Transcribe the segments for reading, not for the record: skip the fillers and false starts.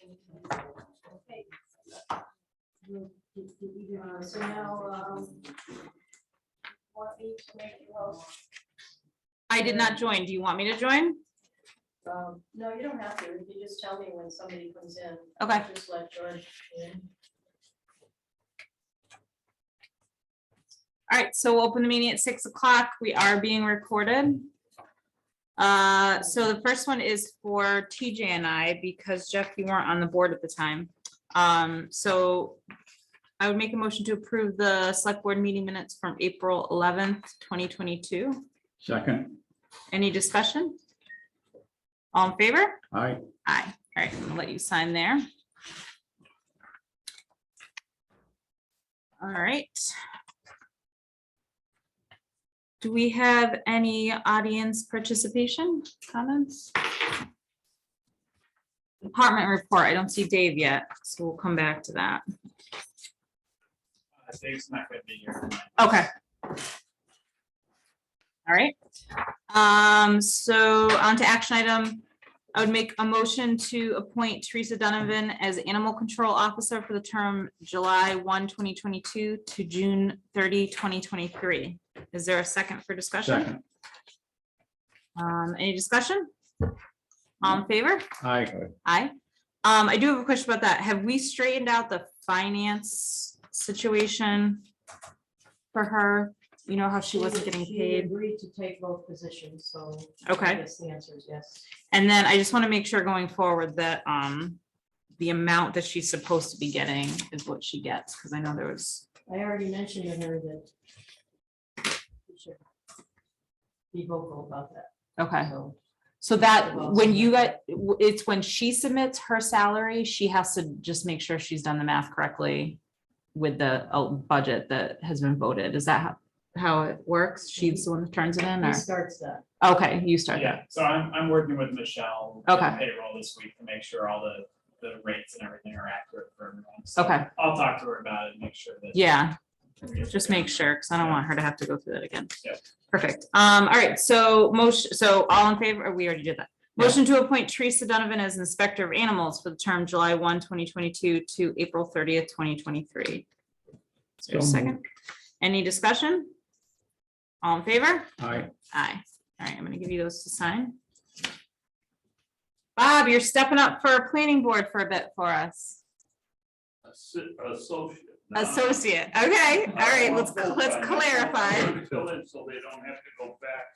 Okay. So now, want me to make you host? I did not join. Do you want me to join? No, you don't have to. You just tell me when somebody comes in. Okay. Just let George in. All right, so we'll open the meeting at 6 o'clock. We are being recorded. So the first one is for TJ and I, because Jeff, you weren't on the board at the time. So I would make a motion to approve the select board meeting minutes from April 11th, 2022. Second, Any discussion? All in favor? aye. Aye. All right, I'm gonna let you sign there. All right. Do we have any audience participation comments? Department report, I don't see Dave yet, so we'll come back to that. Dave's not gonna be here. Okay. All right. So on to action item. I would make a motion to appoint Teresa Donovan as Animal Control Officer for the term July 1, 2022 to June 30, 2023. Is there a second for discussion? Second, Any discussion? All in favor? aye. Aye. I do have a question about that. Have we straightened out the finance situation for her? You know how she wasn't getting She paid? agreed to take both positions, so. Okay. I guess the answer is yes. And then I just want to make sure going forward that the amount that she's supposed to be getting is what she gets, because I know there was, I already mentioned to her that we should be vocal about that, okay. so. So that when you got, it's when she submits her salary, she has to just make sure she's done the math correctly with the budget that has been voted. Is that how it works? She's the one that turns it in, He or? starts that. Okay, you start Yeah, that. so I'm working with Michelle. Okay. in Payroll this week to make sure all the rates and everything are accurate for everyone. So Okay. I'll talk to her about it and make sure that. Yeah, just make sure, because I don't want her to have to go through that again. Yep. Perfect. All right, so so all in favor, we already did that. Yeah. Motion to appoint Teresa Donovan as Inspector of Animals for the term July 1, 2022 to April 30th, 2023. Is there a So second? moved. Any discussion? All in favor? Aye. Aye. All right, I'm gonna give you those to sign. Bob, you're stepping up for a planning board for a bit for us. Associate. Associate, okay, all right, let's clarify. Fill in so they don't have to go back,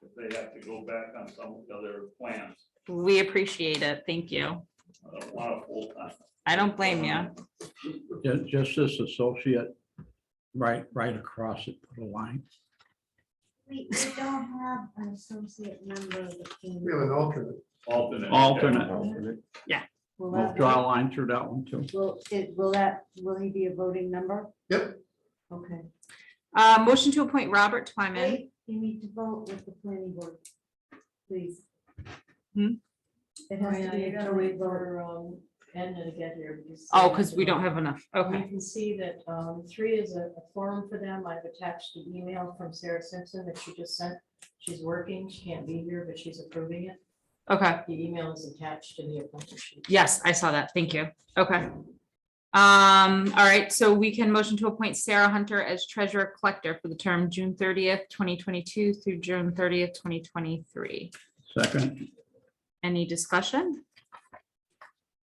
if they have to go back on some of the other plans. We appreciate it, thank you. I don't want a full time. I don't blame you. Just this associate, right across it, put a line. We don't have an associate member that can. We have an alternate. Alternate. Alternate. Will We'll that draw a be- line through that one too. will he be a voting member? Yep. Okay. Motion to appoint Robert Twyman. Wait, you need to vote with the planning board, please. Hmm? It Oh, has to yeah, be you a gotta joint wait vote. for Edna to get here. Oh, because we don't have enough, You okay, can see that 3 is a forum for them. I've attached the email from Sarah Simpson that she just sent. She's working, she can't be here, but she's approving it. okay, The email is attached to the appointment sheet. yes, I saw that, thank you, okay. All right, so we can motion to appoint Sarah Hunter as treasurer collector for the term June 30th, 2022 through June 30th, 2023. Second, Any discussion?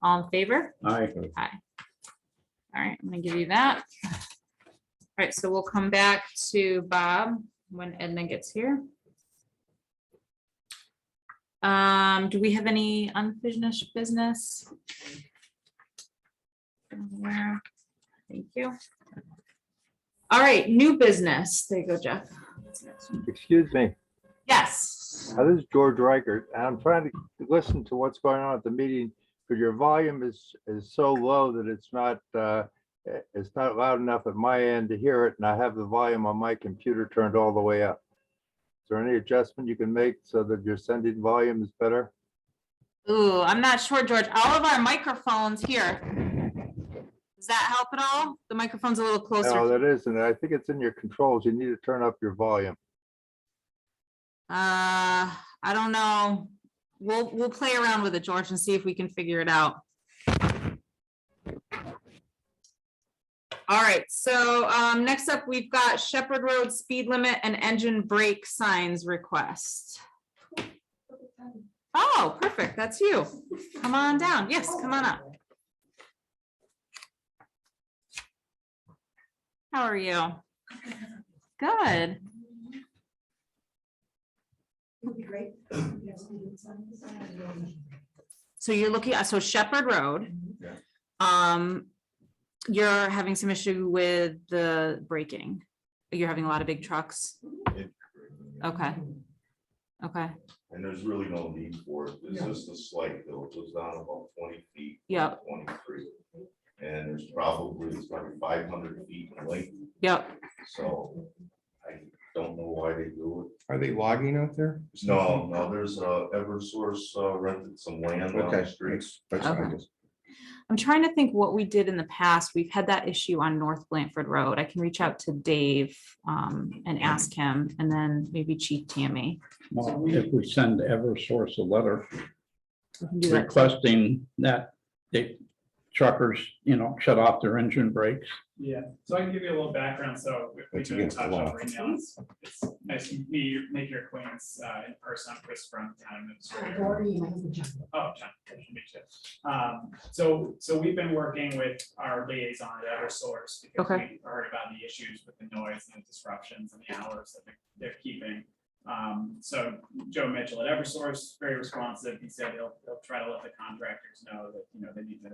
All in favor? aye. All right, I'm gonna give you that. All right, so we'll come back to Bob when Edna gets here. Do we have any unfinished business? Anywhere? Thank you. All right, new business. There you go, Jeff. Excuse me, Yes. this is George Reichert, and I'm trying to listen to what's going on at the meeting, but your volume is so low that it's not loud enough at my end to hear it, and I have the volume on my computer turned all the way up. Is there any adjustment you can make so that your sending volume is better? Ooh, I'm not sure, George. All of our microphones here. Does that help at all? The microphone's a little No, closer. that isn't. I think it's in your controls. You need to turn up your volume. I don't know. We'll play around with it, George, and see if we can figure it out. All right, so next up, we've got Shepherd Road speed limit and engine brake signs request. Oh, perfect, that's you. Come on down. Yes, come on up. How are you? Good. So you're looking at, so Shepherd Road. You're having some issue with the braking. You're having a lot of big trucks. Okay. Okay, And there's really no need for it. It's just a slight hill. It goes down about 20 feet. Yep. 23. And it's probably 500 feet in length. yep. So I don't know why they do Are they logging out there? it. No, there's Eversource rented some land on the Okay, streets. that's fine. Okay. I'm trying to think what we did in the past. We've had that issue on North Blanford Road. I can reach out to Dave and ask him, and then maybe Chief Tammy. Well, if we send Eversource a letter We can do that. requesting that the truckers, shut off their engine brakes. Yeah, so I can give you a little background, so if we That's can against the touch law. on right now, it's nice to meet make your acquaintance in person. I'm Chris from Town Administrator. Oh, John, nice to meet you. So we've been working with our liaison at Eversource because Okay. we heard about the issues with the noise and the disruptions and the hours that they're keeping. So Joe Mitchell at Eversource, very responsive. He said he'll try to let the contractors know that, they need to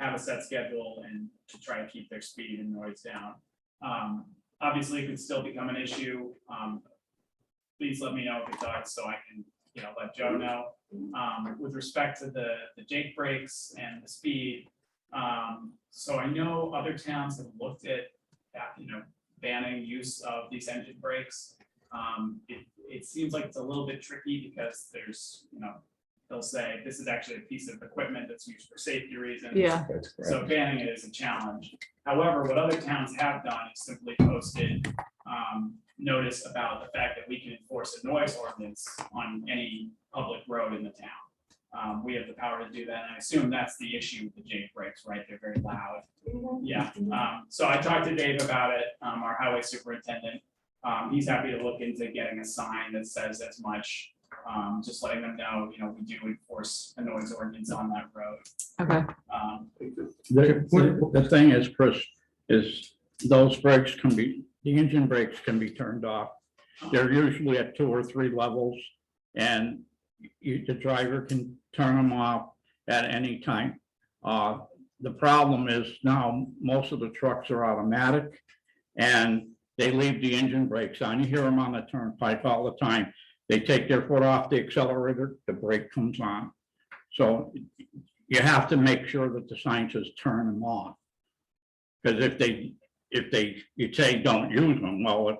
have a set schedule and to try to keep their speed and noise down. Obviously, it could still become an issue. Please let me know if it does, so I can, let Joe know. With respect to the Jake brakes and the speed, so I know other towns have looked at, banning use of these engine brakes. It seems like it's a little bit tricky because there's, they'll say this is actually a piece of equipment that's used for safety reasons. Yeah, That's correct. So banning it is a challenge. However, what other towns have done is simply posted notice about the fact that we can enforce a noise ordinance on any public road in the town. We have the power to do that, and I assume that's the issue with the Jake brakes, right? They're very loud. Yeah, so I talked to Dave about it, our highway superintendent. He's happy to look into getting a sign that says as much. Just letting them know, we do enforce a noise ordinance on that road. okay, The thing is, Chris, is those brakes the engine brakes can be turned off. They're usually at 2 or 3 levels, and the driver can turn them off at any time. The problem is now most of the trucks are automatic, and they leave the engine brakes on. You hear them on the turnpike all the time. They take their foot off the accelerator, the brake comes on. So you have to make sure that the sign says turn them off. Because you say don't use them, well,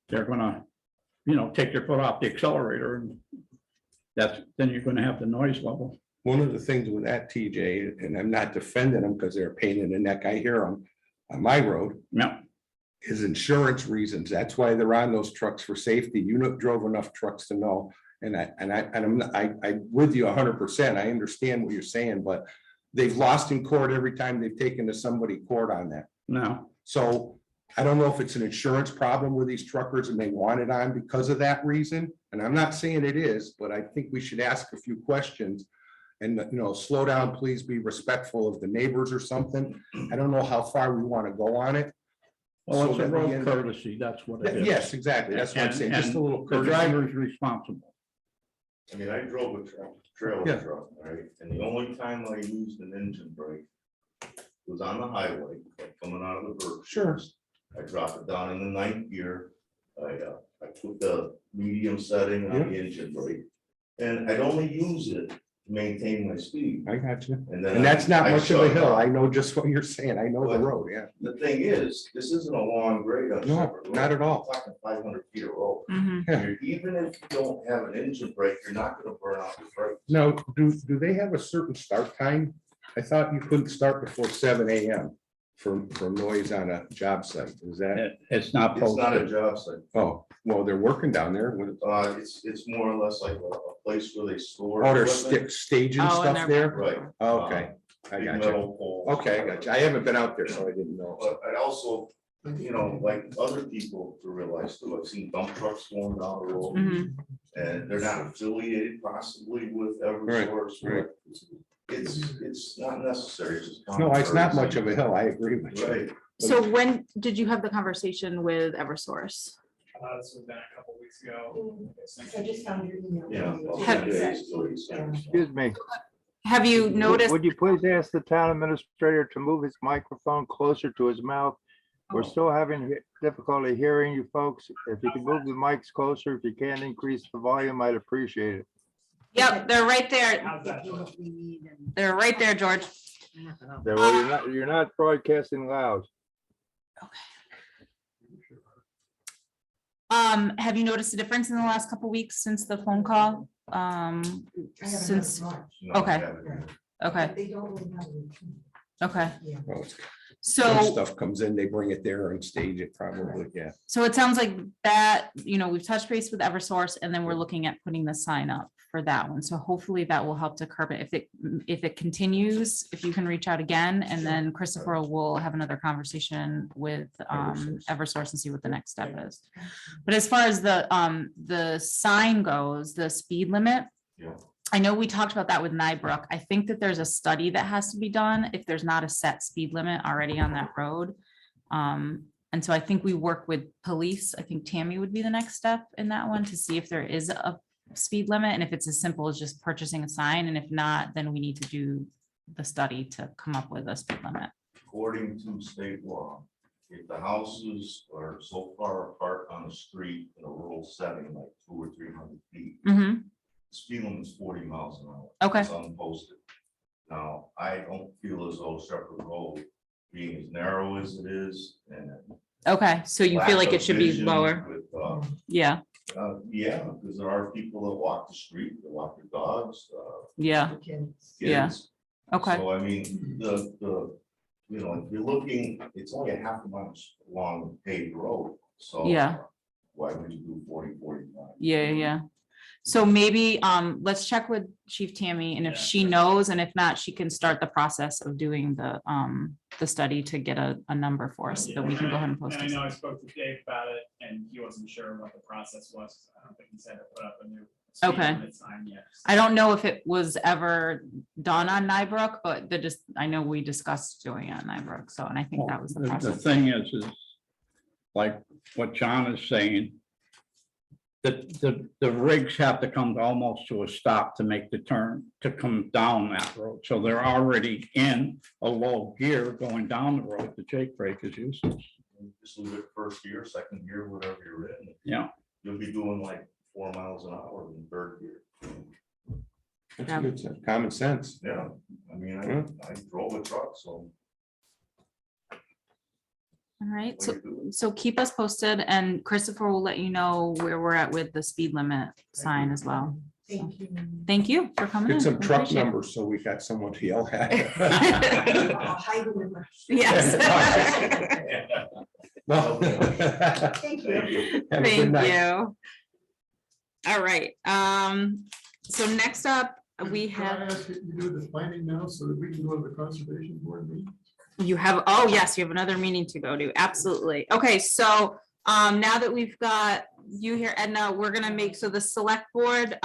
they're gonna, take their foot off the accelerator, and then you're gonna have the noise level. One of the things with that, TJ, and I'm not defending them because they're a pain in the neck, I hear them on my road, Yeah, is insurance reasons. That's why they're on those trucks for safety. Drove enough trucks to know. And I'm with you 100%. I understand what you're saying, but they've lost in court every time they've taken to somebody court on that. no, So I don't know if it's an insurance problem with these truckers and they want it on because of that reason. And I'm not saying it is, but I think we should ask a few questions. And, slow down, please be respectful of the neighbors or something. I don't know how far we want to go on it. well, So it's a that we road end up- courtesy, that's what it is. Yes, exactly. That's what I'm saying. Just a little The courtesy. driver is responsible. I mean, I drove a trailer Yeah. truck, right? And the only time I used an engine brake was on the highway, like coming out of the Berkshires. I dropped it down in the 9th gear. I put the medium setting on the engine brake. And I'd only use it to maintain my speed. I got you. And then And that's not I much of a shut hill. off. I know just what you're saying. I know the But- road, yeah. The thing is, this isn't a long grade on No, Shepherd Road. not at all. We're talking 500 feet of road. mhm. Even if you don't have an engine brake, you're not gonna burn out your brakes. Now, do they have a certain start time? I thought you couldn't start before 7 AM for noise on a job site. Is that, It's not It's not a posted. job site. oh, well, they're working down there with, It's more or less like a place where they store. oh, they're equipment. staging Oh, and stuff they're- there? Right. Okay, I big got you. metal poles. Okay, I got you. I haven't been out there, so I didn't know. But I also, you know, like other people to realize too, I've seen dump trucks going down the road. Mhm. And they're not affiliated possibly with Eversource. right. It's not necessary. It's just No, it's not common much of a hill. I agree with courtesy. you. Right. So when did you have the conversation with Eversource? This was done a couple weeks ago. I just found your email. Yeah. well, Have- 10 days till you send it. Excuse me. Have you noticed? Would you please ask the town administrator to move his microphone closer to his mouth? We're still having difficulty hearing you folks. If you could move the mics closer, if you can increase the volume, I'd appreciate it. Yep, they're right there. How's that? They're right there, George. There, well, you're not broadcasting loud. Have you noticed a difference in the last couple weeks since the phone call? Since, No, Okay. I haven't. okay, They don't really have a routine. okay. Well, it's- So. When stuff comes in, they bring it there and stage it probably, yeah. So it sounds like that, we've touched base with Eversource and then we're looking at putting the sign up for that one. So hopefully that will help to curb it. If it continues, if you can reach out again, and then Christopher will have another conversation with Eversource and see what the next step is. But as far as the sign goes, the speed limit, Yeah. I know we talked about that with Nybrook. I think that there's a study that has to be done if there's not a set speed limit already on that road. And so I think we work with police. I think Tammy would be the next step in that one to see if there is a speed limit and if it's as simple as just purchasing a sign. And if not, then we need to do the study to come up with a speed limit. According to state law, if the houses are so far apart on the street in a rural setting, like 200 or 300 feet, Mhm. speed limit is 40 miles an hour. Okay. It's unposted. Now, I don't feel as though Shepherd Road, being as narrow as it is, and Okay, so you feel like lack it of should be vision lower? with, Yeah, yeah, because there are people that walk the street, that walk their dogs, yeah, Yeah. kids. okay, So I mean, if you're looking, it's only a half a mile long paved road, so. Yeah. Why would you do 40-45? yeah. So maybe, let's check with Chief Tammy, and if Yeah. she knows, and if not, she can start the process of doing the study to get a number for us, so that we can go ahead and post And I it. know I spoke to Dave about it, and he wasn't sure what the process was. I don't think he said to put up a new speed Okay. limit sign yet. I don't know if it was ever done on Nybrook, but I know we discussed doing it on Nybrook, so, and I think that was the The process. thing is like what John is saying, the rigs have to come to almost to a stop to make the turn, to come down that road. So they're already in a low gear going down the road. The Jake brake is useless. Just leave it first gear, second gear, whatever you're in. Yeah. You'll be doing like 4 miles an hour in third gear. That's Yeah. good sense, common sense. Yeah, I mean, I drove a truck, so. All right, what so, do you do? so keep us posted, and Christopher will let you know where we're at with the speed limit sign as well. Thank you. Thank you for coming in. Get some We truck appreciate it. numbers so we got someone to yell at. I'll hide them in my- Yes. No. Thank you. Have a good Thank night. you. All right, so next up, we Can I have, ask you to do the planning now so that we can go to the conservation board meeting? oh, yes, you have another meeting to go to, absolutely. Okay, so now that we've got you here, Edna, we're gonna so the select board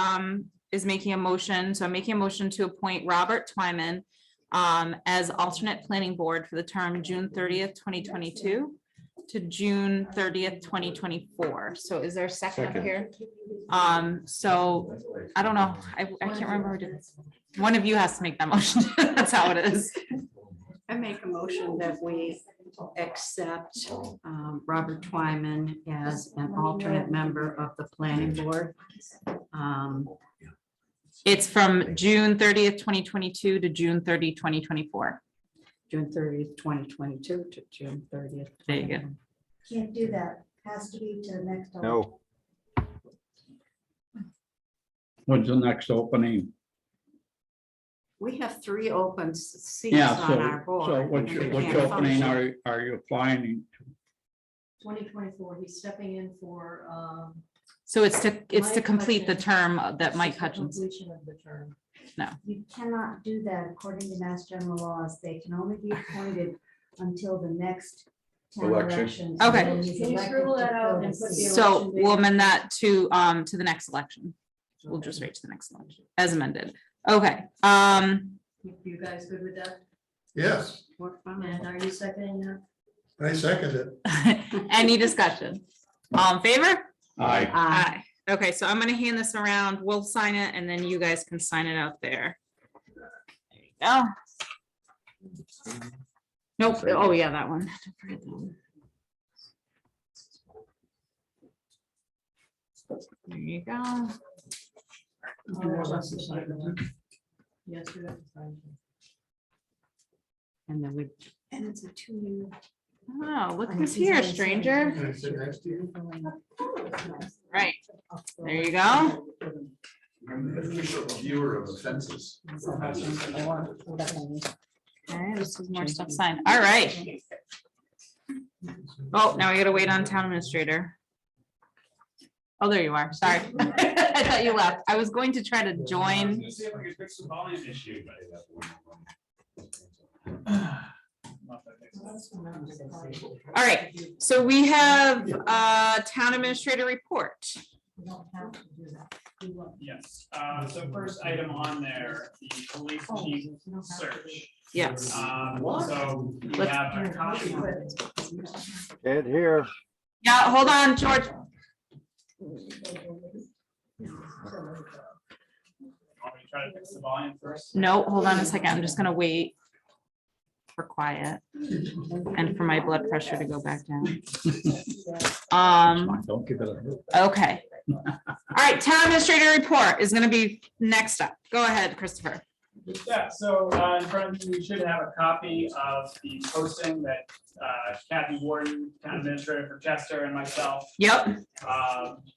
is making a motion, so I'm making a motion to appoint Robert Twyman as alternate planning board for the term June 30th, 2022 to June 30th, 2024. So is there a second up Second. here? So I don't know, I can't remember who did this. One of you has to make that motion. That's how it is. I make a motion that we accept Robert Twyman as an alternate member of the planning board. It's from June 30th, 2022 to June 30, 2024. June 30th, 2022 to June 30th. There you go. Can't do that. Has to be to the next. No, When's the next opening? We have 3 open seats Yeah, on our board. so which and we which can't opening function. are you applying? 2024, he's stepping in for So it's to My complete the question- term that It's Mike the Hutchins. Completion of the term. You cannot do that according to Mass General laws. They can only be appointed until the next town Election. election. Okay. And then he's Can you elected scribble to that out fill and the put the seat. So election date? we'll amend that to the next election. We'll just wait to the next election as amended. Okay, You guys good with that? Yes, And are you seconding that? I second it. any discussion? All in favor? Aye. Aye. Okay, so I'm gonna hand this around. We'll sign it and then you guys can sign it out there. There you go. Nope. Oh, yeah, that one. Don't forget that one. There you go. Oh, just the second. Yes, we have to sign it. And then we, And it's a 2-year. Oh, look who's here, stranger. Can I sit next to you? Right, there you go. I'm the official viewer of the census. Okay, this is more stuff signed. All right. Oh, now we gotta wait on town administrator. Oh, there you are. Sorry. I thought you left. I was going to try to join. See if we can fix the volume issue. All right, so we have town administrator report. We don't have to do that. We will. Yes, so first item on there, the police chief search. Yes. So we Let's- have a copy. Ed here. Yeah, hold on, George. Want me to try to fix the volume first? No, hold on a second. I'm just gonna wait for quiet and for my blood pressure to go back down. Don't give it a. Okay. All right, town administrator report is gonna be next up. Go ahead, Christopher. Yeah, so in front of you, you should have a copy of the posting that Kathy Warden, town administrator for Chester, and myself Yep,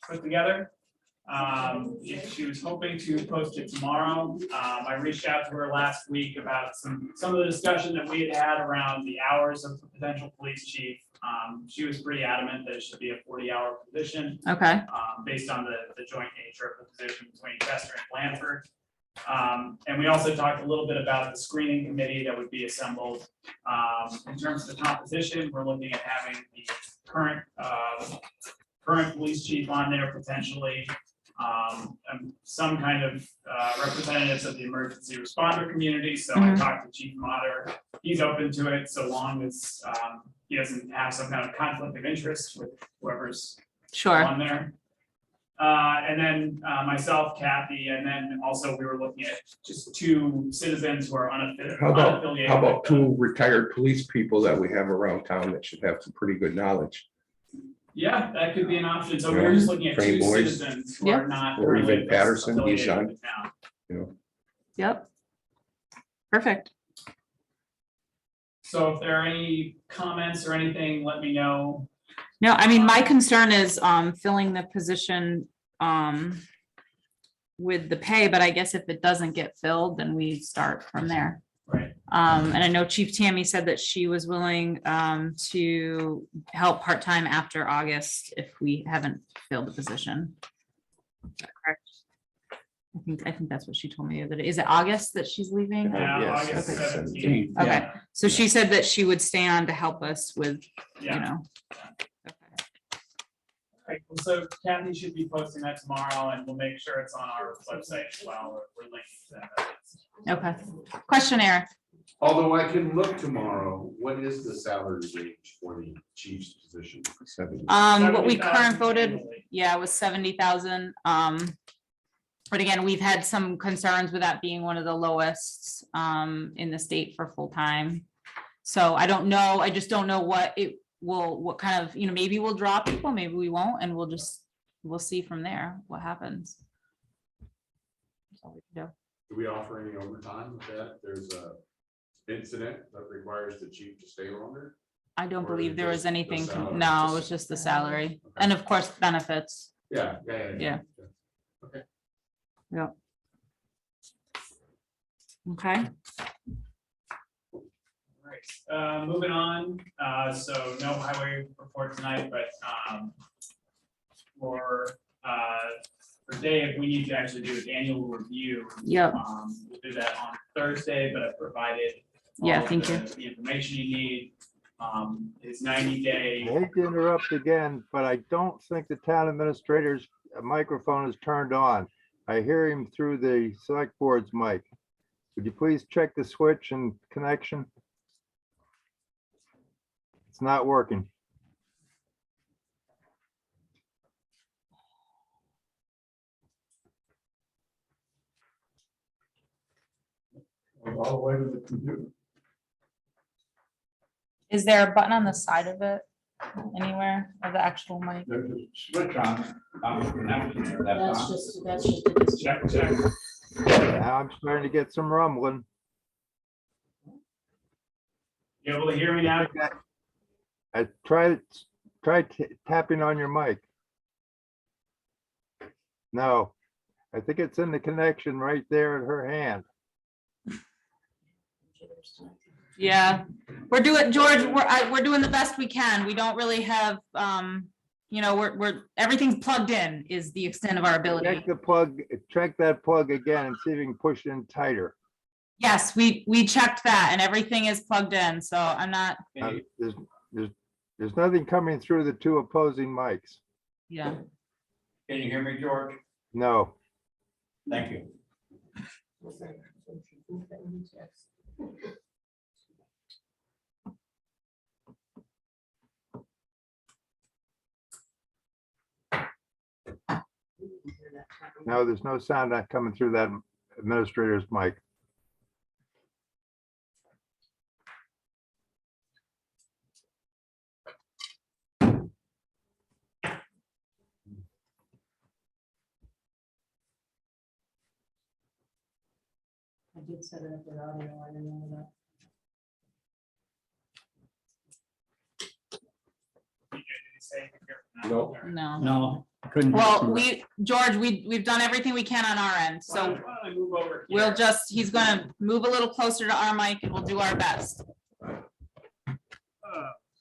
put together. She was hoping to post it tomorrow. I reached out to her last week about some of the discussion that we had had around the hours of the potential police chief. She was pretty adamant that it should be a 40-hour position, okay, based on the joint nature of the position between Chester and Blandford. And we also talked a little bit about the screening committee that would be assembled. In terms of the composition, we're looking at having the current police chief on there potentially. And some kind of representatives of the emergency responder community. So I Mhm. talked to Chief Mater. He's open to it so long as he doesn't have some kind of conflict of interest with whoever's sure. on there. And then myself, Kathy, and then also we were looking at just 2 citizens who are unaffiliated. How about 2 retired police people that we have around town that should have some pretty good knowledge? Yeah, that could be an option. So we were just looking at Train 2 boys. citizens who are not. Or even really Patterson, he's affiliated on. with the town. You know, Yep. Perfect. So if there are any comments or anything, let me know. No, I mean, my concern is filling the position with the pay, but I guess if it doesn't get filled, then we start from there. Right. And I know Chief Tammy said that she was willing to help part-time after August if we haven't filled the position. Is that correct? I think that's what she told me the other day. Is it August that she's leaving? Yes, August okay. 17th. Okay, so she said that she would stay on to help us with, you Yeah. know. Right, well, so Kathy should be posting that tomorrow and we'll make sure it's on our website as well. We're linking to that. Okay, question, Eric. Although I can look tomorrow, what is the salary range for the chief's position? 70. What we 70,000 current voted, annually. yeah, it was 70,000. But again, we've had some concerns with that being one of the lowest in the state for full-time. So I don't know, I just don't know what it will, what kind of, maybe we'll drop people, maybe we won't, and we'll see from there what happens. That's all we can do. Do we offer any overtime with that? There's a incident that requires the chief to stay longer? I don't Or is believe it there was just the anything, salary? no, it was just the salary, and of course, benefits. Yeah. Yeah. Yeah. Okay, Right, moving on, so no highway report tonight, but for for Dave, we need to actually do an annual review. Yep. We'll do that on Thursday, but I've provided Yeah, all of thank you. the information you need. His 90-day. I hate to interrupt again, but I don't think the town administrator's microphone is turned on. I hear him through the select board's mic. Would you please check the switch and connection? It's not working. All the way to the computer. Is there a button on the side of it anywhere of the actual mic? There's a switch on, connection there, That's on. just a disconnect. Check. Now I'm starting to get some rumbling. You able to hear me now? I try tapping on your mic. No, I think it's in the connection right there in her hand. Yeah, we're doing, George, we're doing the best we can. We don't really have, you know, we're, everything's plugged in is the extent of our ability. Check the plug, check that plug again and see if you can push it in tighter. Yes, we checked that and everything is plugged in, so I'm not, There's nothing coming through the two opposing mics. yeah. Can you hear me, George? No. Thank you. No, there's no sound not coming through that administrator's mic. I did set it up with audio, I didn't know that. Nope. No. No, couldn't. hear Well, you. George, we've done everything we can on our end, Why so don't I move over we'll here? just, he's gonna move a little closer to our mic and we'll do our best.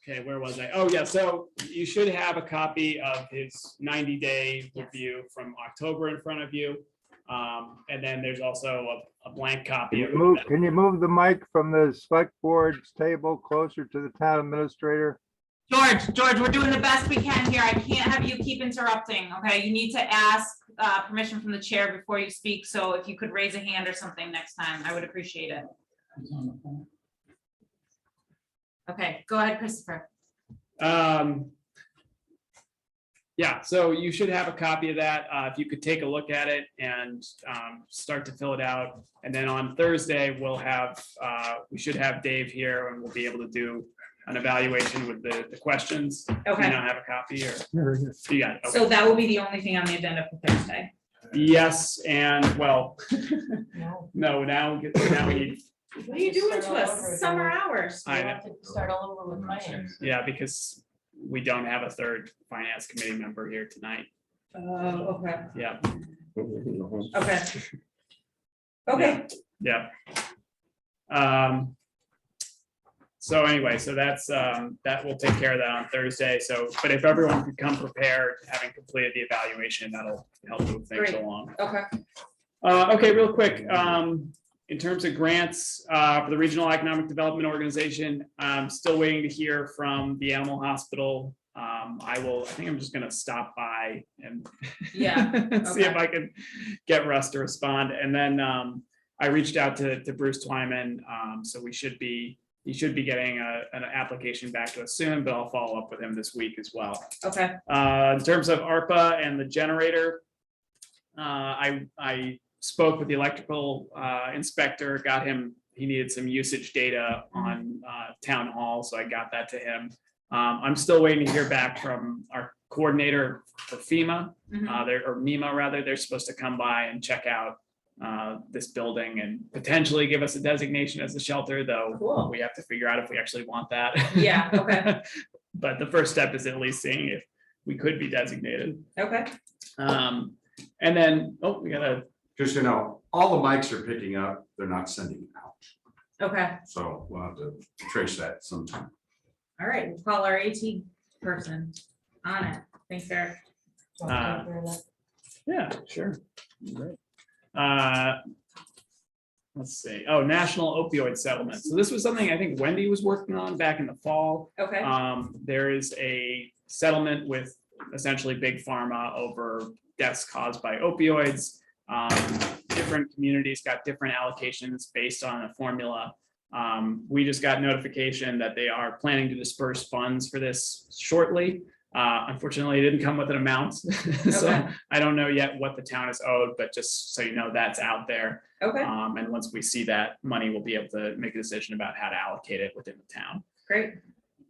Okay, where was I? Oh, yeah, so you should have a copy of his 90-day Yes. review from October in front of you. And then there's also a blank copy of. Can you move the mic from the select board's table closer to the town administrator? George, we're doing the best we can here. I can't have you keep interrupting, okay? You need to ask permission from the chair before you speak, so if you could raise a hand or something next time, I would appreciate it. He's on the phone. Okay, go ahead, Christopher. Yeah, so you should have a copy of that. If you could take a look at it and start to fill it out. And then on Thursday, we should have Dave here and we'll be able to do an evaluation with the questions. Do you Okay, not have a copy or? Very good. You got it, okay. so that will be the only thing on the agenda for Thursday. Yes, and well, No. no, now we need, What are you doing to us? Start all over Summer again. hours. I You know. have to start all over with finance. yeah, because we don't have a third finance committee member here tonight. Oh, okay, Yeah, okay. Okay, yeah. So anyway, so that's, that will take care of that on Thursday. So, but if everyone could come prepared, having completed the evaluation, that'll help move things Great. along. okay. Okay, real quick, in terms of grants, for the Regional Economic Development Organization, I'm still waiting to hear from the animal hospital. I think I'm just gonna stop by and Yeah, see if okay. I can get Russ to respond. And then, I reached out to Bruce Twyman, so he should be getting an application back to us soon, but I'll follow up with him this week as well. Okay, In terms of ARPA and the generator, I spoke with the electrical inspector, he needed some usage data on town hall, so I got that to him. I'm still waiting to hear back from our coordinator for FEMA, mhm. or MEMA rather. They're supposed to come by and check out this building and potentially give us a designation as a shelter, though Cool. we have to figure out if we actually want that. Yeah, okay. But the first step is at least seeing if we could be designated. Okay, And then, we gotta, Just, you know, all the mics are picking up, they're not sending it out. okay, So we'll have to trace that sometime. all right, we'll call our AT person on it. Thanks, Eric. So I'll take care of that. Yeah, sure. Great. Let's see. Oh, national opioid settlement. So this was something I think Wendy was working on back in the fall. Okay. There is a settlement with essentially big pharma over deaths caused by opioids. Different communities got different allocations based on a formula. We just got notification that they are planning to disperse funds for this shortly. Unfortunately, it didn't come with an amount. So Okay. I don't know yet what the town is owed, but just so you know, that's out there. Okay, And once we see that money, we'll be able to make a decision about how to allocate it within the town. great.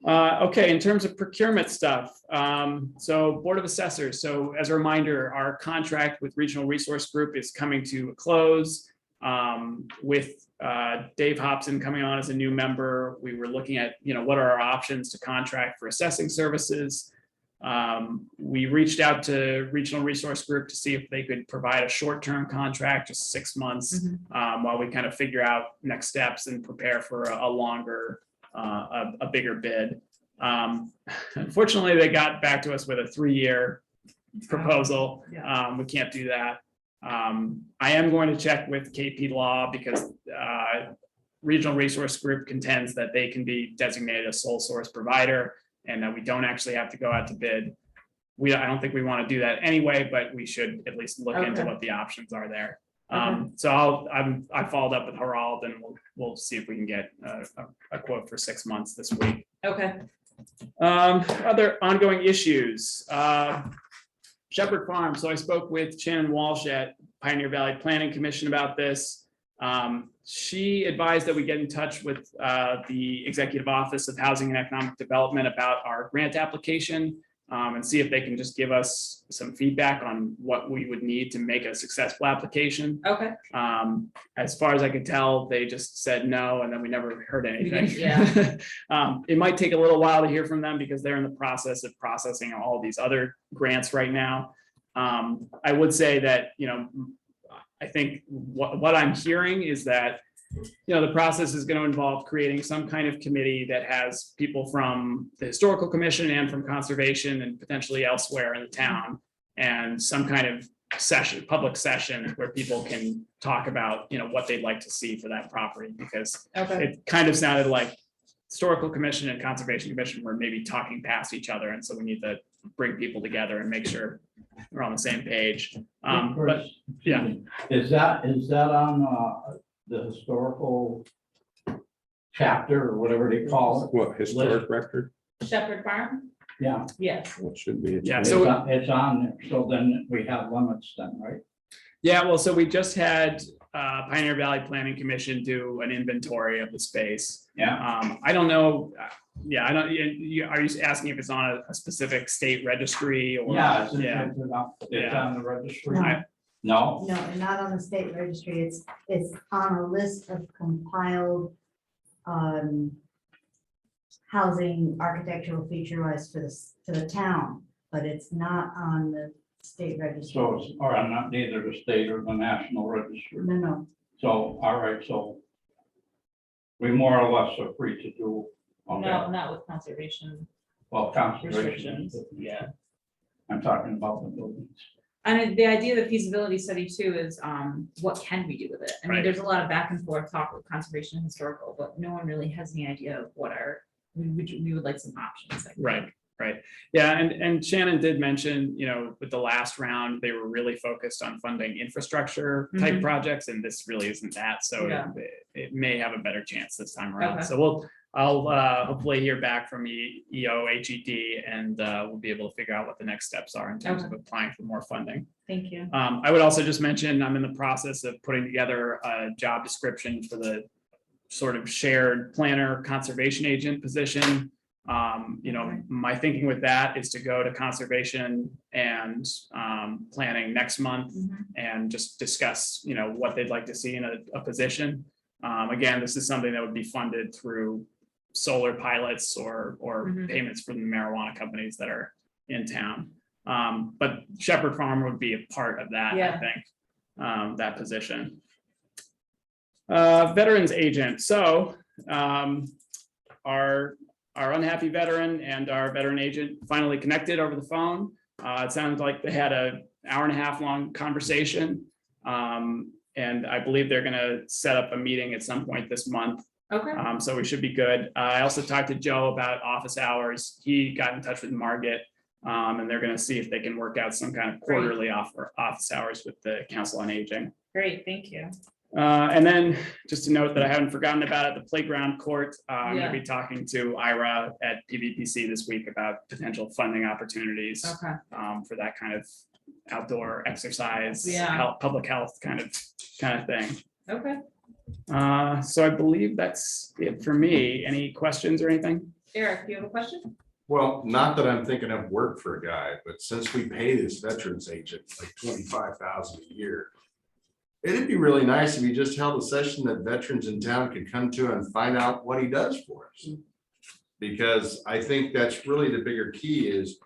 Okay, in terms of procurement stuff, so Board of Assessors, so as a reminder, our contract with Regional Resource Group is coming to a close. With Dave Hobson coming on as a new member, we were looking at, what are our options to contract for assessing services. We reached out to Regional Resource Group to see if they could provide a short-term contract, just 6 months, while we kind of figure out next steps and prepare for a longer, a bigger bid. Unfortunately, they got back to us with a 3-year proposal. We can't do that. I am going to check with KP Law because Regional Resource Group contends that they can be designated a sole source provider and that we don't actually have to go out to bid. I don't think we want to do that anyway, but we should at least look into Okay. what the options are there. Okay. So I followed up with Harald and we'll see if we can get a quote for 6 months this week. Okay, Other ongoing issues. Shepherd Farm. So I spoke with Shannon Walsh at Pioneer Valley Planning Commission about this. She advised that we get in touch with the Executive Office of Housing and Economic Development about our grant application and see if they can just give us some feedback on what we would need to make a successful application. okay, As far as I could tell, they just said no, and then we never heard anything. Yeah. It might take a little while to hear from them because they're in the process of processing all these other grants right now. I would say that, I think what I'm hearing is that, the process is going to involve creating some kind of committee that has people from the Historical Commission and from Conservation and potentially elsewhere in the town, and some kind of public session where people can talk about, what they'd like to see for that property, because okay, it kind of sounded like Historical Commission and Conservation Commission were maybe talking past each other, and so we need to bring people together and make sure we're on the same page. But yeah. Is that on the historical chapter or whatever they call it? What, historic record? Shepherd Farm? Yeah, Yes. What should be? Yeah, it's so on there. So then we have limits then, right? yeah, well, so we just had Pioneer Valley Planning Commission do an inventory of the space. Yeah. I don't know. Yeah, I don't. Are you asking if it's on a specific state registry or? Yeah, it's Yeah. on the registry. I- No, No, and not on the state registry. It's on a list of compiled housing architectural feature wise for the town, but it's not on the state registry. so it's, or I'm not neither the state or the national registry. No. So, all right, so we more or less are free to do. Okay. No, not with conservation Well, conservation, restrictions, yeah. I'm talking about the buildings. And the idea of the feasibility study too is, what can we do with it? I mean, Right. there's a lot of back and forth talk with conservation and historical, but no one really has any idea of what we would like some options. I think. Right. Yeah, and Shannon did mention, with the last round, they were really focused on funding infrastructure type Mhm. projects, and this really isn't that. So Yeah. it may have a better chance this time around. Okay. So I'll hopefully hear back from EOHED, and we'll be able to figure out what the next steps are in terms of applying for more funding. Thank you. I would also just mention, I'm in the process of putting together a job description for the sort of shared planner conservation agent position. My thinking with that is to go to conservation and planning next month Mhm. and just discuss, what they'd like to see in a position. Again, this is something that would be funded through solar pilots or Mhm. payments from the marijuana companies that are in town. But Shepherd Farm would be a part of that, I Yeah. think, that position. Veterans agent. So our unhappy veteran and our veteran agent finally connected over the phone. It sounds like they had a hour and a half long conversation. And I believe they're gonna set up a meeting at some point this month. Okay. So we should be good. I also talked to Joe about office hours. He got in touch with Margaret. And they're gonna see if they can work out some kind of quarterly office hours with the Council on Aging. Great, thank you. And then just to note that I haven't forgotten about it, the playground court, I'm Yeah. gonna be talking to Ira at PVPC this week about potential funding opportunities. Okay. For that kind of outdoor exercise, Yeah. public health kind of thing. Okay. So I believe that's it for me. Any questions or anything? Eric, you have a question? Well, not that I'm thinking of work for a guy, but since we pay this veterans agent like 25,000 a year. It'd be really nice if he just held a session that veterans in town could come to and find out what he does for us. Because I think that's really the bigger key is.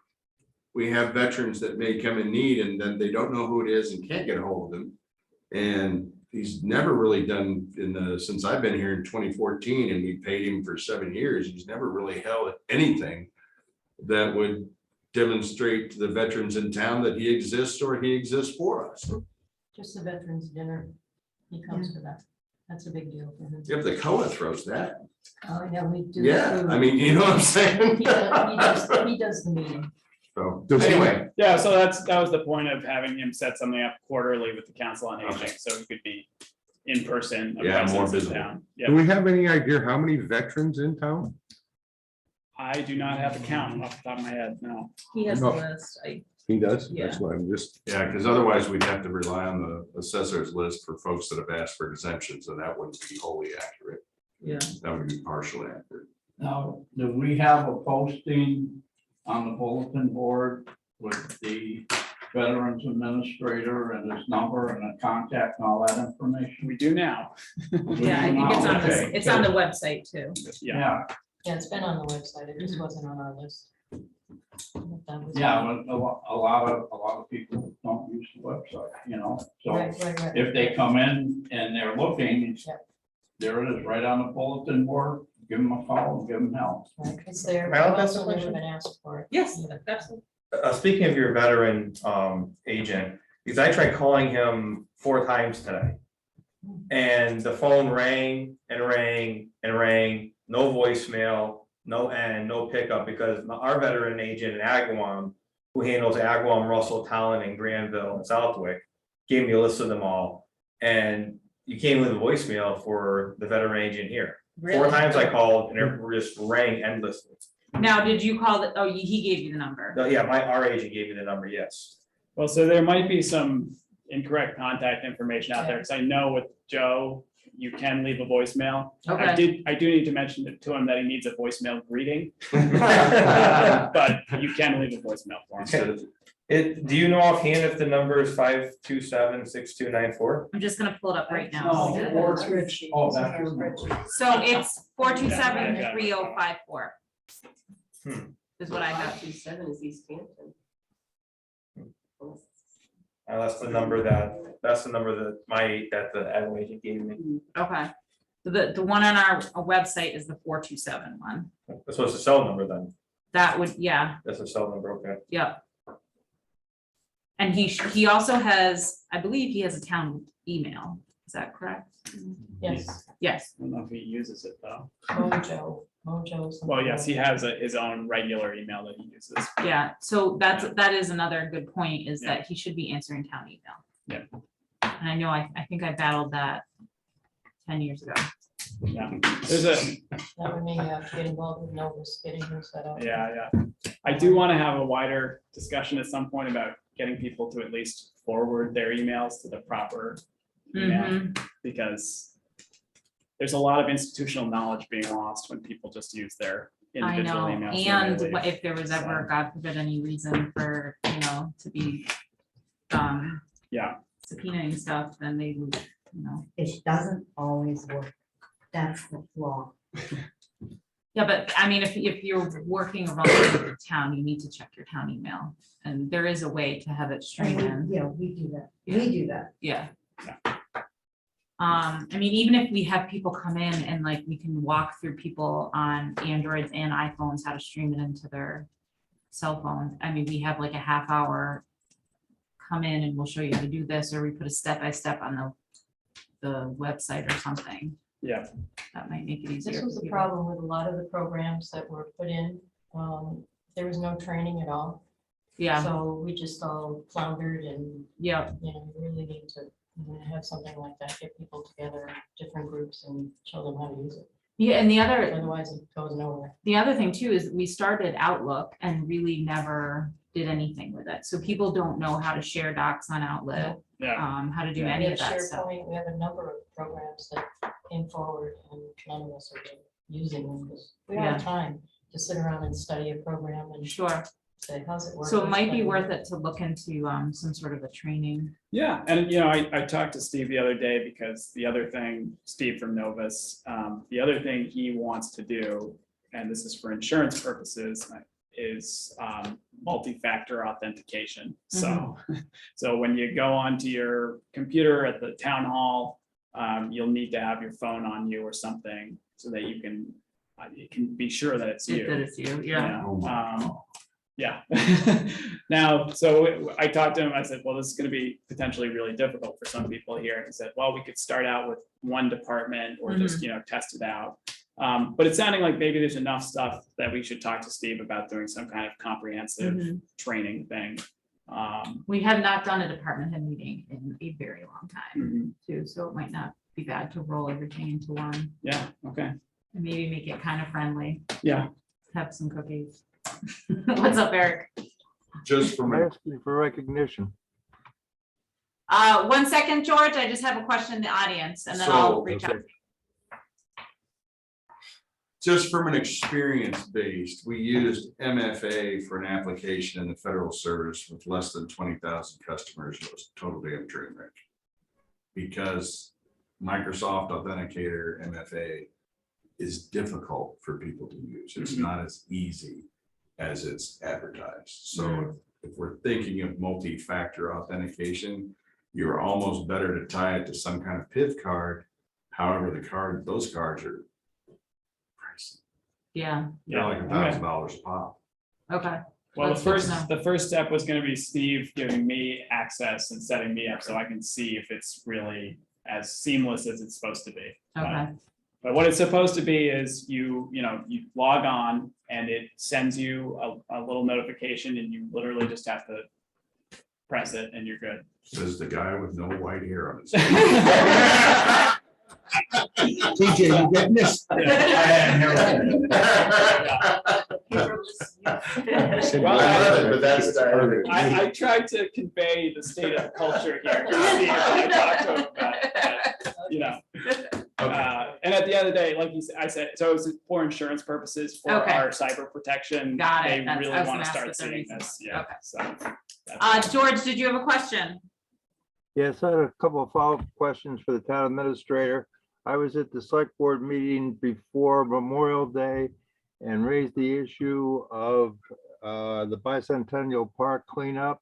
We have veterans that may come in need and then they don't know who it is and can't get a hold of them. And he's never really done since I've been here in 2014 and we paid him for 7 years, he's never really held anything. That would demonstrate to the veterans in town that he exists or he exists for us. Just the veterans dinner. He comes to that. That's a big deal for him. If the COA throws that, Oh, yeah, we do. yeah, I mean, you know what I'm saying? He does the meeting. So Does he- anyway, Yeah, so that was the point of having him set something up quarterly with the Council on Aging, so it could be in person. a Yeah, more presence in visible. town. Do Yeah, we have any idea how many veterans in town? I do not have a count off the top of my head, no. He has the No. list. He does? Yeah. That's what I'm just, yeah, because otherwise we'd have to rely on the assessor's list for folks that have asked for exemptions, and that wouldn't be wholly accurate. Yeah. That would be partially accurate. Now, do we have a posting on the bulletin board with the Veterans Administrator and his number and a contact and all that information? We do now. Yeah, I think it's on this, Okay. it's on the website too. Yeah, Yeah, it's been on the website. It just wasn't on our list. That was- Yeah, but a lot of people don't use the website, you know, so Right. if they come in and they're looking, Yeah. there it is, right on the bulletin board, give them a call, and give them help. Right, it's there. Well, I've that's also the never question. been asked for it. Yes, either. absolutely. Speaking of your veteran agent, because I tried calling him 4 times today. And the phone rang and rang and rang, no voicemail, no pickup, because our veteran agent in Agawam, who handles Agawam, Russell, Talon, and Granville and Southwick, gave me a list of them all. And you can't leave a voicemail for the veteran agent here. 4 Really? times I called and it just rang endlessly. Now, did you call the, oh, he gave you the number? No, yeah, our agent gave me the number, yes. well, so there might be some incorrect contact information out there, because I know with Joe, you can leave a voicemail. I do need to mention it to him that he needs a voicemail greeting. But you can leave a voicemail for him. Do you know offhand if the number is 527-6294? I'm just gonna pull it up right now. Oh, Yeah, or- it's a spreadsheet. oh, It's on that's our your number. spreadsheet. So it's 427-3054. Hmm. Is what I have. 527 is East Hampton. That's the number that the admin agent gave me. Okay. So the one on our website is the 427 one. So it's a cell number then. That would, yeah, That's a cell number, okay. yep. And he also has, I believe he has a town email. Is that correct? Yes, Yes. I don't know if he uses it though. Mojo. Well, yes, he has his own regular email that he uses. Yeah, so that is another good point, is that he should be answering town email. Yeah. And I know, I think I battled that 10 years ago. Yeah, there's a, that would mean you have to get involved with Novus, getting him set up. yeah. I do want to have a wider discussion at some point about getting people to at least forward their emails to the proper email, Mhm. because there's a lot of institutional knowledge being lost when people just use their I individual know, emails. and manually. if there was ever, God forbid, any reason for, to be Yeah, subpoenaing stuff, then they would, It doesn't always work. That's the flaw. Yeah, but I mean, if you're working around the town, you need to check your town email, and there is a way to have it stream in. Yeah, we do that. We do that. Yeah. I mean, even if we have people come in and like, we can walk through people on Androids and iPhones, how to stream it into their cell phone. I mean, we have like a half-hour come in and we'll show you how to do this, or we put a step-by-step on the website or something. Yeah. That might make it easier. This was for the people. problem with a lot of the programs that were put in. There was no training at all. Yeah, So we just all floundered and, yeah. you know, we really need to have something like that, get people together, different groups and show them how to use it. Yeah, and the other, Otherwise it goes nowhere. the other thing too is we started Outlook and really never did anything with it. So people don't know how to share docs on Outlook, Yeah. how to do We any have of that stuff. SharePoint, we have a number of programs that came forward and none of us are using them because we don't have time to sit around and study a program and Sure. say, how's it work? So it might be worth it to look into some sort of a training. Yeah, and you know, I talked to Steve the other day because the other thing, Steve from Novus, the other thing he wants to do, and this is for insurance purposes, is multi-factor authentication. So, so when you go onto your computer at the town hall, you'll need to have your phone on you or something so that you can be sure that it's you. That it's you, yeah. Yeah. Now, so I talked to him, I said, well, this is gonna be potentially really difficult for some people here. And he said, well, we could start out with one department or just, you know, test it out. But it's sounding like maybe there's enough stuff that we should talk to Steve about doing some kind of comprehensive training thing. We have not done a department head meeting in a very long time too, so it might not be bad to roll everything into one. Yeah, okay. And maybe make it kind of friendly. Yeah. Have some cookies. What's up, Eric? Just from I'm a asking for recognition. 1 second, George, I just have a question in the audience and then I'll So, reach out. just from an experience based, we used MFA for an application in the federal service with less than 20,000 customers. It was a total damn train wreck. Because Microsoft Authenticator MFA is difficult for people to use. It's not as easy as it's advertised. So if we're thinking of multi-factor authentication, you're almost better to tie it to some kind of PIV card. However, those cards are pricey. Yeah, They're like $1,000 a pop. okay. Well, That's good to know. the first step was gonna be Steve giving me access and setting me up so I can see if it's really as seamless as it's supposed to be. Okay. But what it's supposed to be is you log on and it sends you a little notification and you literally just have to press it and you're good. Says the guy with no white hair on his. TJ, you getting this? Well, but that's I tried to convey the state of the culture here. to Steve, and I talked to him about it, but, you know. And at the end of the day, like you said, I said, so it's for insurance purposes, for Okay. our cyber protection. Got it. They That's- really I was want gonna to ask start what the seeing reason this, was. yeah, Okay. so. that's- George, did you have a question? Yes, I had a couple of follow-up questions for the town administrator. I was at the select board meeting before Memorial Day and raised the issue of the Bicentennial Park cleanup.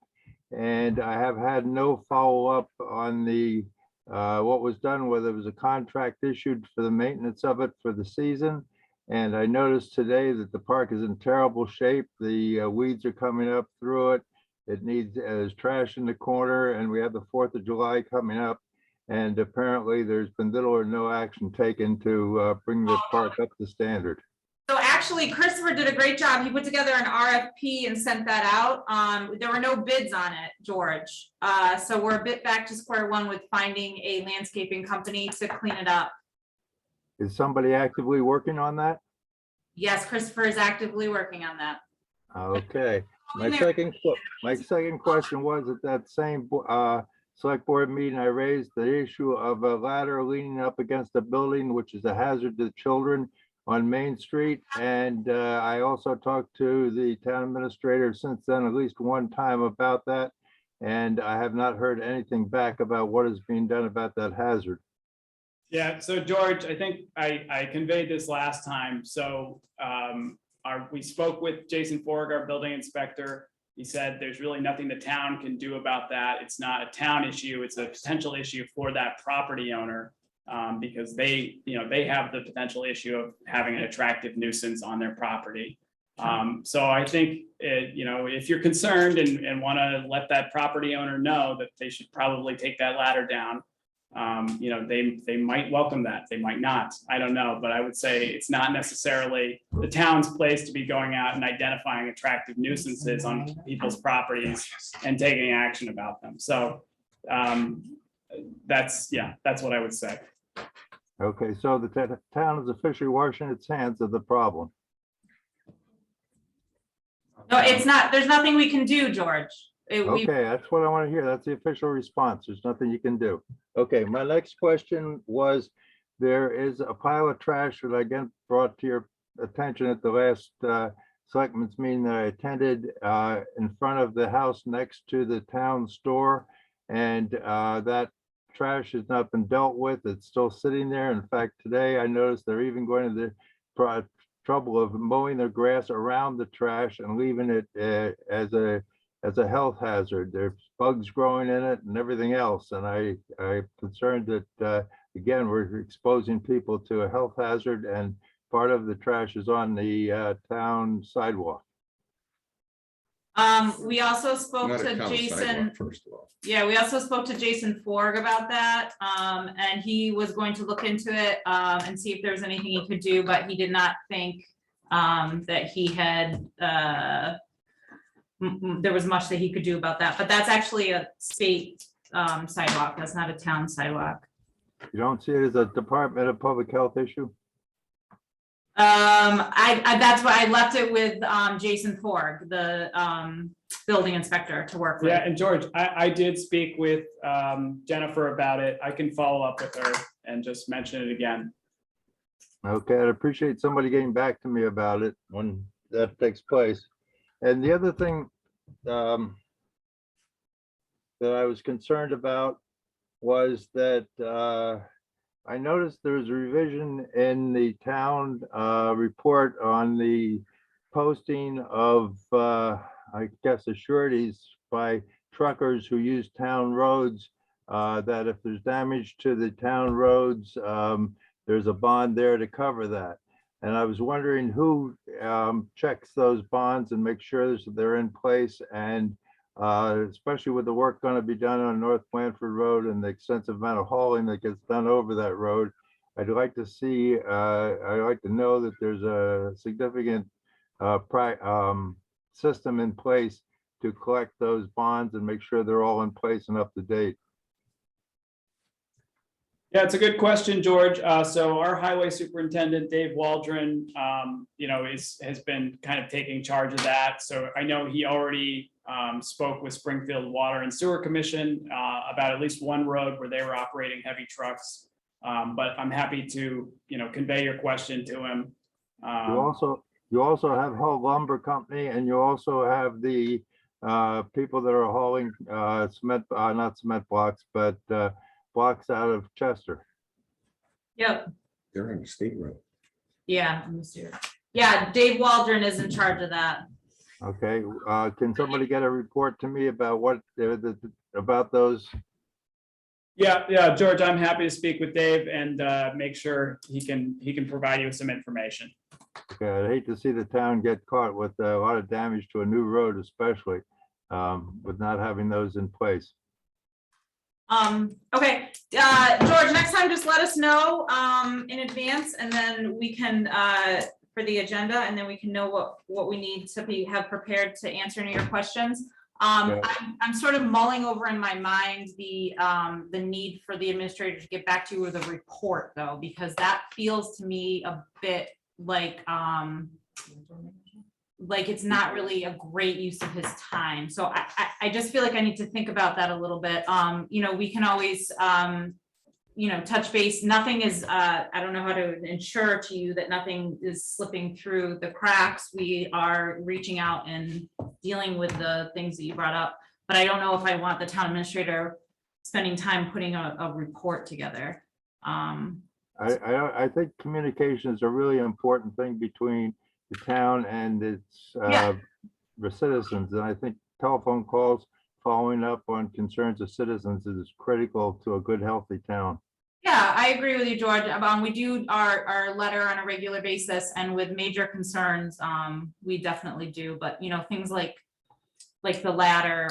And I have had no follow-up on the what was done, whether it was a contract issued for the maintenance of it for the season. And I noticed today that the park is in terrible shape. The weeds are coming up through it. It needs, there's trash in the corner, and we have the 4th of July coming up. And apparently there's been little or no action taken to bring the park up to standard. So actually, Christopher did a great job. He put together an RFP and sent that out. There were no bids on it, George. So we're a bit back to square one with finding a landscaping company to clean it up. Is somebody actively working on that? Yes, Christopher is actively working on that. Okay. My there. second question was at that same select board meeting, I raised the issue of a ladder leaning up against a building, which is a hazard to children on Main Street. And I also talked to the town administrator since then, at least one time about that. And I have not heard anything back about what is being done about that hazard. Yeah, so George, I think I conveyed this last time. So we spoke with Jason Forg, our building inspector. He said there's really nothing the town can do about that. It's not a town issue. It's a potential issue for that property owner because they have the potential issue of having an attractive nuisance on their property. So I think, if you're concerned and want to let that property owner know that they should probably take that ladder down, they might welcome that, they might not, I don't know, but I would say it's not necessarily the town's place to be going out and identifying attractive nuisances on people's properties and taking action about them. So that's what I would say. Okay, so the town is officially washing its hands of the problem. No, it's not, there's nothing we can do, George. Okay, that's what I want to hear. That's the official response. There's nothing you can do. Okay, my next question was, there is a pile of trash that I again brought to your attention at the last selectmen's meeting that I attended in front of the house next to the town store. And that trash has not been dealt with. It's still sitting there. In fact, today I noticed they're even going to the trouble of mowing their grass around the trash and leaving it as a health hazard. There's bugs growing in it and everything else. And I'm concerned that, again, we're exposing people to a health hazard, and part of the trash is on the town sidewalk. We also spoke Not a to town Jason. sidewalk, first of all. Yeah, we also spoke to Jason Forg about that, and he was going to look into it, and see if there's anything he could do, but he did not think, that he had, there was much that he could do about that, but that's actually a state, sidewalk. That's not a town sidewalk. You don't see it as a Department of Public Health issue? That's why I left it with, Jason Forg, the, building inspector, to work with. Yeah, and George, I did speak with Jennifer about it. I can follow up with her and just mention it again. Okay, I'd appreciate somebody getting back to me about it when that takes place. And the other thing that I was concerned about was that I noticed there was a revision in the town report on the posting of, I guess, sureties by truckers who use town roads, that if there's damage to the town roads, there's a bond there to cover that. And I was wondering who checks those bonds and makes sure that they're in place, and especially with the work going to be done on North Blandford Road and the extensive amount of hauling that gets done over that road. I'd like to see, I'd like to know that there's a significant system in place to collect those bonds and make sure they're all in place and up to date. Yeah, it's a good question, George. So our highway superintendent, Dave Waldron, has been kind of taking charge of that. So I know he already spoke with Springfield Water and Sewer Commission about at least one road where they were operating heavy trucks. But I'm happy to, convey your question to him. You also have Hull Lumber Company, and you also have the people that are hauling cement, not cement blocks, but blocks out of Chester. Yep, They're on the state road. yeah, let me see here. Yeah, Dave Waldron is in charge of that. Okay, can somebody get a report to me about what, about those? Yeah, George, I'm happy to speak with Dave and make sure he can provide you with some information. Okay, I'd hate to see the town get caught with a lot of damage to a new road, especially with not having those in place. Okay, George, next time, just let us know in advance, and then we can for the agenda, and then we can know what we need to have prepared to answer any of your questions. I'm sort of mulling over in my mind the need for the administrator to get back to you with a report, though, because that feels to me a bit like it's not really a great use of his time. So I just feel like I need to think about that a little bit. We can always touch base. Nothing is, I don't know how to ensure to you that nothing is slipping through the cracks. We are reaching out and dealing with the things that you brought up, but I don't know if I want the town administrator spending time putting a report together. I think communication is a really important thing between the town and its the citizens, and I think telephone calls, following up on concerns of citizens is critical to a good, healthy town. Yeah, I agree with you, George. We do our letter on a regular basis, and with major concerns, we definitely do, but you know, things like the ladder,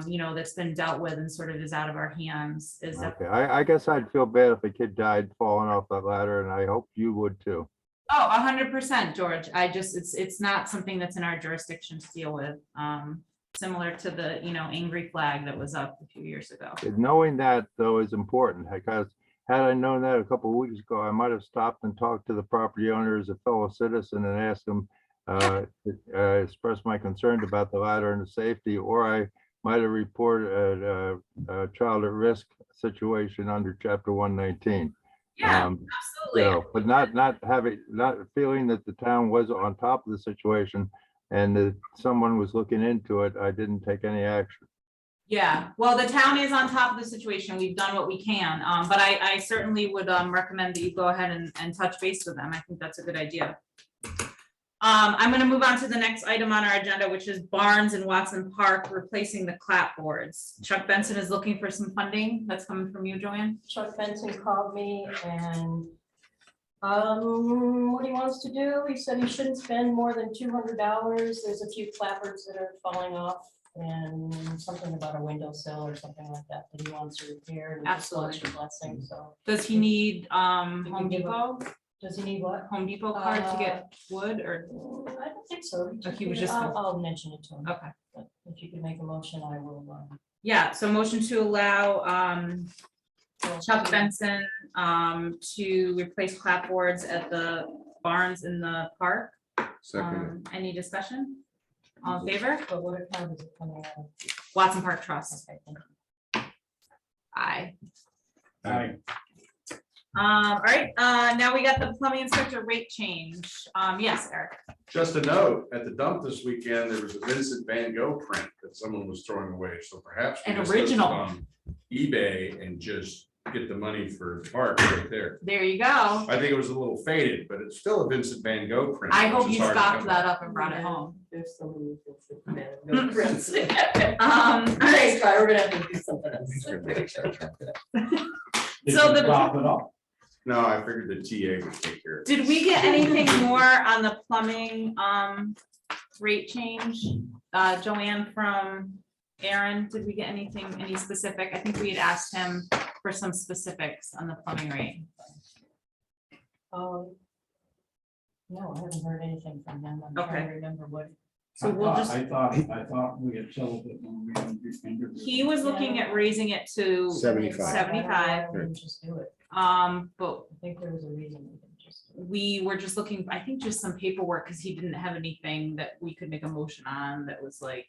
you know, that's been dealt with and sort of is out of our hands is. Okay, I guess I'd feel bad if a kid died falling off that ladder, and I hope you would too. Oh, 100%, George. It's not something that's in our jurisdiction to deal with. Similar to the, you know, angry flag that was up a few years ago. Knowing that though is important, because had I known that a couple of weeks ago, I might have stopped and talked to the property owner as a fellow citizen and asked him, express my concerns about the ladder and the safety, or I might have reported a child at risk situation under chapter 119. Yeah, You absolutely. know, but not feeling that the town was on top of the situation and that someone was looking into it, I didn't take any action. Yeah, well, the town is on top of the situation. We've done what we can, but I certainly would recommend that you go ahead and touch base with them. I think that's a good idea. I'm gonna move on to the next item on our agenda, which is Barnes and Watson Park replacing the clapboards. Chuck Benson is looking for some funding. That's coming from you, Joanne? Chuck Benson called me and what he wants to do, he said he shouldn't spend more than $200. There's a few clapboards that are falling off and something about a windowsill or something like that that he wants to repair. And he just wants your blessing, so. Does he need Home give him- Depot? Does he need what? Home Depot card to get wood or? I don't think so. He was just- I'll mention it to him. Okay. But if you could make a motion, I will. Yeah, so motion to allow Chuck Benson to replace clapboards at the barns in the park. Second. Any discussion? All in favor? But what account is it coming out of? Watson Park Trust. Okay, thank you. Aye. Aye. All right, now we got the plumbing inspector rate change. Yes, Eric. Just a note, at the dump this weekend, there was a Vincent Van Gogh print that someone was throwing away, so perhaps. we An just list it original. on eBay and just get the money for the park right there. There you go. I think it was a little faded, but it's still a Vincent Van Gogh print. I which hope is you hard to stocked come that by. up and brought it home. There's so many things that no prints. All right. Try, we're gonna have to do something else. Did So you the- Top it up. No, I figured the TA would take care of it. Did we get anything more on the plumbing rate change? Joanne from Aaron, did we get anything, any specific? I think we had asked him for some specifics on the plumbing rate. No, I haven't heard anything from him. I'm trying Okay. to remember what. So we'll just, I thought we had settled it when we interviewed. he was looking at raising it to 75. 75. We didn't just do it. But I think there was a reason we didn't just. do it. we were just looking, I think just some paperwork, because he didn't have anything that we could make a motion on that was like,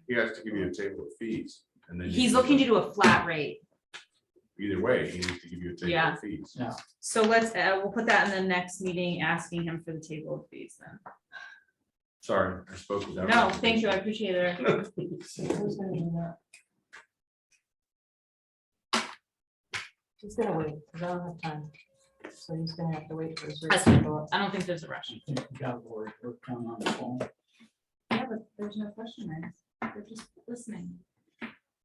He has to give you a table of fees, and then. you he's can- looking to do a flat rate. Either way, he needs to give you a table Yeah. of fees. Yeah. So let's, we'll put that in the next meeting, asking him for the table of fees then. Sorry, I spoke without. No, thank you, I appreciate it. Who's gonna do that? He's gonna wait, because I don't have time. So he's gonna have to wait for his. rates That's to fine. go up. I don't think there's a rush. You got Lori, we're coming on the phone. Yeah, but there's no question, right? They're just listening.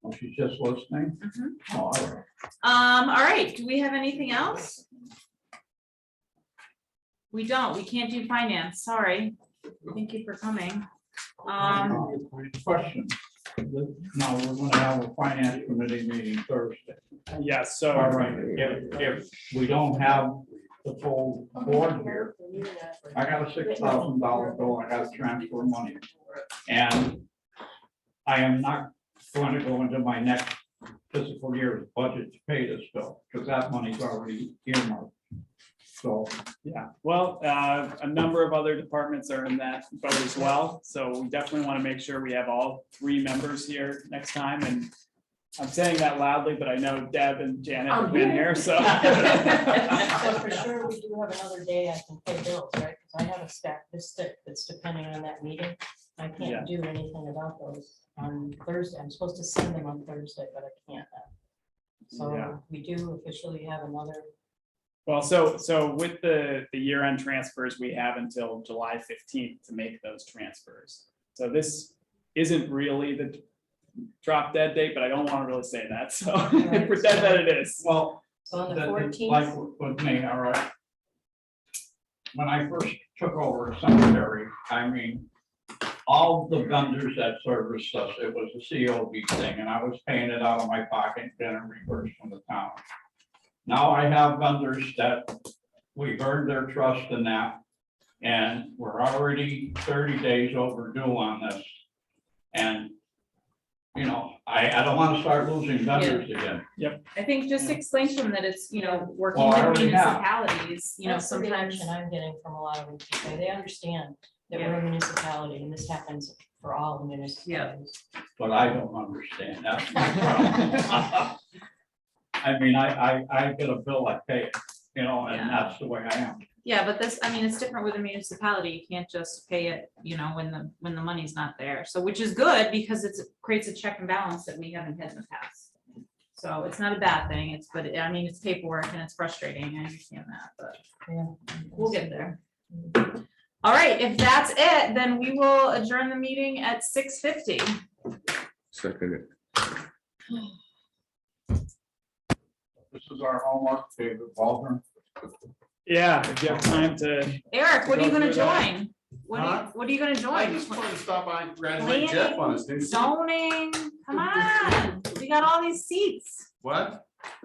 Oh, she's just listening? Mhm. Oh, all right. All right, do we have anything else? We don't, we can't do finance, sorry. Thank you for coming. Question. Now, we're gonna have a finance committee meeting Thursday. Yes, so. All right, if we don't have the full board here, I got a $6,000 bill, I gotta transfer money. And I am not going to go into my next fiscal year's budget to pay this bill, because that money's already earmarked. So, Yeah, well, a number of other departments are in that boat as well, so we definitely want to make sure we have all three members here next time, and I'm saying that loudly, but I know Deb and Janet have been here, so. So for sure, we do have another day I can pay bills, right? Because I have a stack, this stick that's depending on that meeting. I Yeah. can't do anything about those on Thursday. I'm supposed to send them on Thursday, but I can't. Yeah. So we do officially have another. Well, so with the year-end transfers, we have until July 15th to make those transfers. So this isn't really the drop dead date, but I don't want to really say that, so pretend that it is. well, So on the that- 14th? like with me, all right. When I first took over cemetery, I mean, all the vendors that serviced us, it was a COB thing, and I was paying it out of my pocket, getting reimbursed from the town. Now I have vendors that we've earned their trust in that, and we're already 30 days overdue on this. And, you know, I don't want to start losing vendors again. I think just explain to them that it's, you know, working Well, I with already have. municipalities, you know, That's the sometimes. reaction I'm getting from a lot of them. today. They understand that we're a municipality and this happens for all the municipalities. But I don't understand. That's my problem. I mean, I get a bill, I pay it, you know, and Yeah. that's the way I am. Yeah, but this, I mean, it's different with a municipality. You can't just pay it, you know, when the money's not there. So, which is good because it creates a check and balance that we haven't had in the past. So it's not a bad thing. It's, but I mean, it's paperwork and it's frustrating. I understand that, but Yeah. we'll get there. All right, if that's it, then we will adjourn the meeting at 6:50. Second. This is our homework, David Waldron. Yeah, if you have time to. Eric, what are you gonna Go through that. join? What are Huh? you, what are you gonna I join? just want to stop by and congratulate Jeff on his new seat. Zoning, come on, we got all these seats. What?